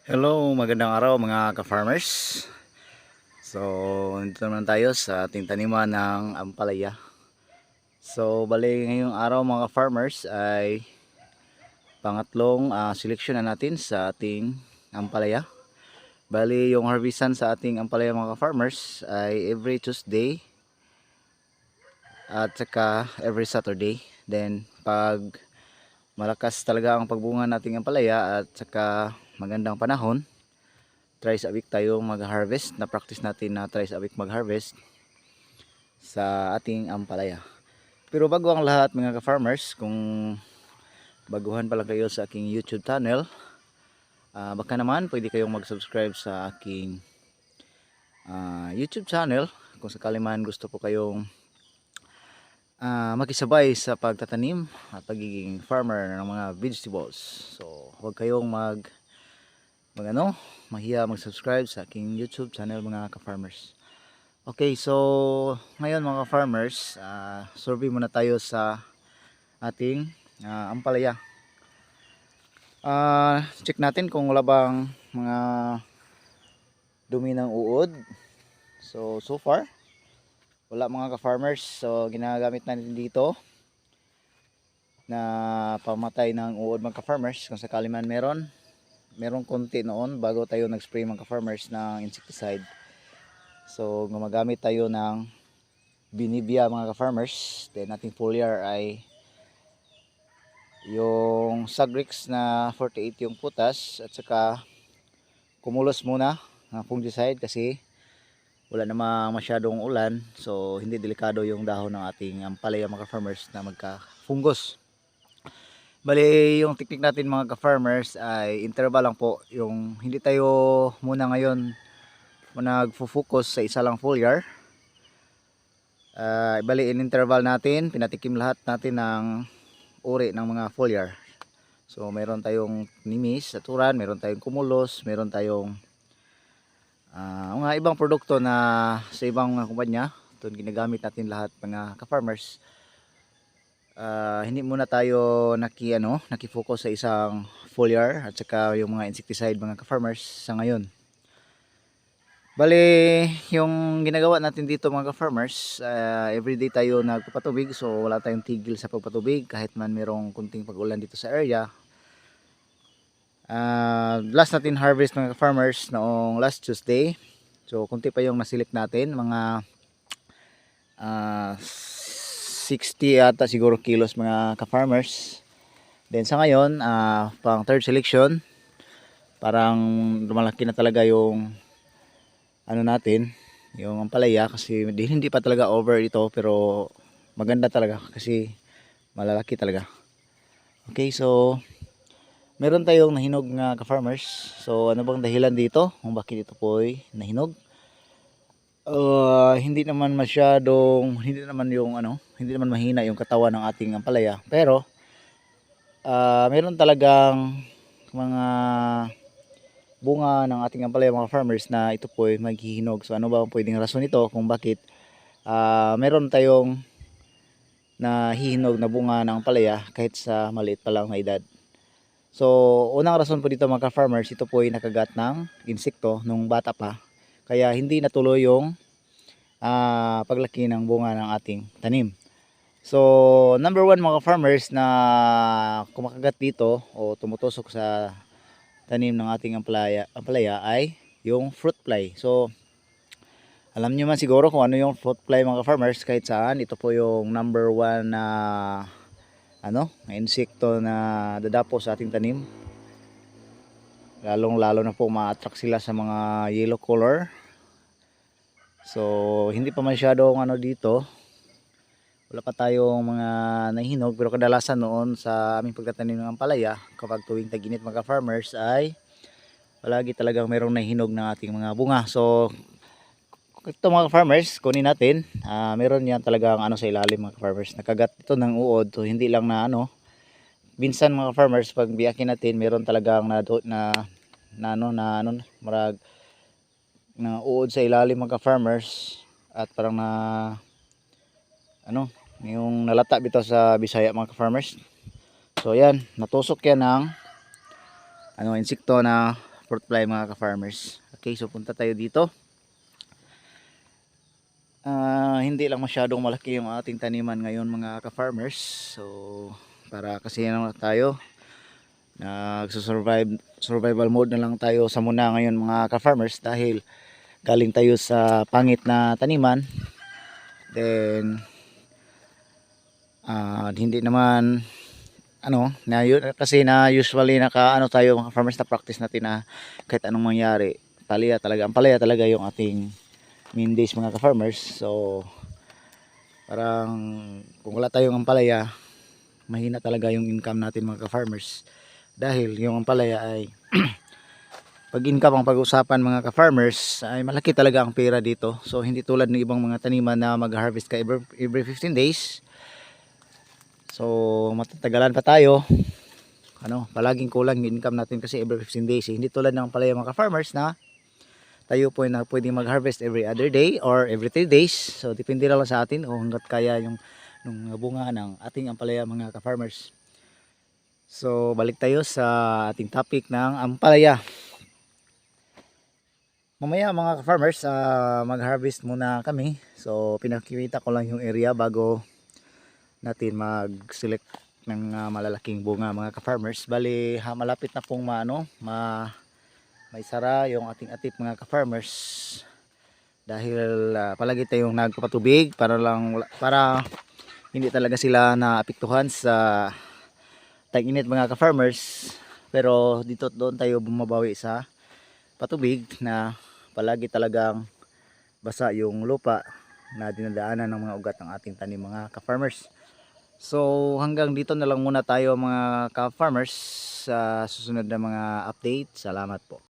Hello, magandang araw mga ka-farmers. So, nandito naman tayo sa ating taniman ng ampalaya. So, bali ngayong araw mga ka-farmers ay pangatlong seleksyon na natin sa ating ampalaya. Bali yung harvestan sa ating ampalaya mga ka-farmers ay every Tuesday at saka every Saturday. Then, pag malakas talaga ang pagbunga nating ampalaya at saka magandang panahon, thrice a week tayo mag-harvest. Na-practice natin na thrice a week mag-harvest sa ating ampalaya. Pero bago ang lahat mga ka-farmers, kung baguhan pa lang kayo sa aking YouTube channel, baka naman pwede kayong mag-subscribe sa aking YouTube channel. Kung sakali man gusto po kayong makisabay sa pagtatanim at pagiging farmer ng mga vegetables. So, huwag kayong mahiya mag-subscribe sa aking YouTube channel mga ka-farmers. Okay, so ngayon mga farmers, survey muna tayo sa ating ampalaya. Check natin kung wala bang mga dumi ng uod. So far, wala mga ka-farmers. So ginagamit natin dito na pamatay ng uod mga ka-farmers. Kung sakali man merong konti noon bago tayo nag-spray mga ka-farmers ng insecticide. So gumagamit tayo ng Binivia mga ka-farmers. Then ating foliar ay yung Sagrix na 48 yung putas, at saka Cumulus muna na fungicide kasi wala namang masyadong ulan, so hindi delikado yung dahon ng ating ampalaya mga ka-farmers na magka-fungus. Bali yung technique natin mga ka-farmers ay interval lang po, yung hindi tayo muna ngayon nagfo-focus sa isa lang foliar. Bali in interval natin, pinatikim lahat natin ng uri ng mga foliar. So meron tayong Nimis, Saturan, meron tayong Cumulus, meron tayong mga ibang produkto na sa ibang mga kumpanya. Ito ginagamit natin lahat mga ka-farmers. Hindi muna tayo naki-focus sa isang foliar at saka yung mga insecticide mga ka-farmers sa ngayon. Bali, yung ginagawa natin dito mga ka-farmers, everyday tayo nagpapatubig, so wala tayong tigil sa pagpatubig kahit man merong kunting pag-ulan dito sa area. Last natin harvest mga farmers noong last Tuesday, so kunti pa yung nasilik natin, mga 60 ata siguro kilos mga ka-farmers. Then sa ngayon, pang third selection, parang lumalaki na talaga yung natin, yung ampalaya, kasi hindi pa talaga over ito, pero maganda talaga kasi malalaki talaga. Okay, so meron tayong nahinog nga ka-farmers. So ano bang dahilan dito kung bakit ito po ay nahinog? Hindi naman mahina yung katawan ng ating ampalaya, pero meron talagang mga bunga ng ating ampalaya mga farmers na ito po ay maghihinog. So ano ba ang pwedeng rason nito kung bakit meron tayong nahihinog na bunga ng ampalaya kahit sa maliit pa lang na edad? So, unang rason po dito mga ka-farmers, ito po ay nakagat ng insekto nung bata pa. Kaya hindi natuloy yung paglaki ng bunga ng ating tanim. So, number one mga ka-farmers na kumakagat dito o tumutusok sa tanim ng ating ampalaya ay yung fruit fly. So, alam niyo man siguro kung ano yung fruit fly mga ka-farmers kahit saan. Ito po yung number one na insekto na dadapo sa ating tanim, lalong lalo na po ma-attract sila sa mga yellow color. So hindi pa masyadong dito, wala pa tayong mga nahinog, pero kadalasan noon sa aming pagtatanim ng ampalaya kapag tuwing tag-init mga farmers ay palagi talagang mayroong nahinog ng ating mga bunga. So ito mga farmers, kunin natin, meron yan talagang sa ilalim mga farmers, nakagat ito ng uod. So hindi lang na minsan mga farmers pag biyakin natin meron talagang marag na uod sa ilalim mga farmers, at parang yung nalata bitaw sa Bisaya mga farmers. So yan, natusok yan ng insekto na fruit fly mga ka-farmers. Okay, so punta tayo dito. Hindi lang masyadong malaki yung ating taniman ngayon mga ka-farmers. So para kasi naman tayo survival mode na lang tayo sa muna ngayon mga ka-farmers dahil galing tayo sa pangit na taniman. Then hindi naman kasi usually tayo mga farmers na practice natin na kahit anong mangyari, ang palaya talaga yung ating main days mga ka-farmers. So parang kung wala tayong ampalaya, mahina talaga yung income natin mga ka-farmers dahil yung ampalaya ay pag income ang pag-usapan mga ka-farmers ay malaki talaga ang pera dito. So hindi tulad ng ibang mga taniman na mag-harvest ka every 15 days. So matatagalan pa tayo, palaging kulang yung income natin kasi every 15 days. Hindi tulad ng palaya mga ka-farmers na tayo po na pwedeng mag-harvest every other day or every 3 days. So depende lang sa atin o hanggat kaya yung bunga ng ating ampalaya mga ka-farmers. So balik tayo sa ating topic ng ampalaya. Mamaya mga ka-farmers, mag-harvest muna kami. So pinakikita ko lang yung area bago natin mag-select ng malalaking bunga mga ka-farmers. Bali malapit na pong may sara yung ating atip mga ka-farmers dahil palagi tayong nagpapatubig para hindi talaga sila naapektuhan sa tag-init mga ka-farmers. Pero doon tayo bumabawi sa patubig na palagi talagang basa yung lupa na dinadaanan ng mga ugat ng ating tanim mga ka-farmers. So hanggang dito na lang muna tayo mga ka-farmers sa susunod na mga update. Salamat po.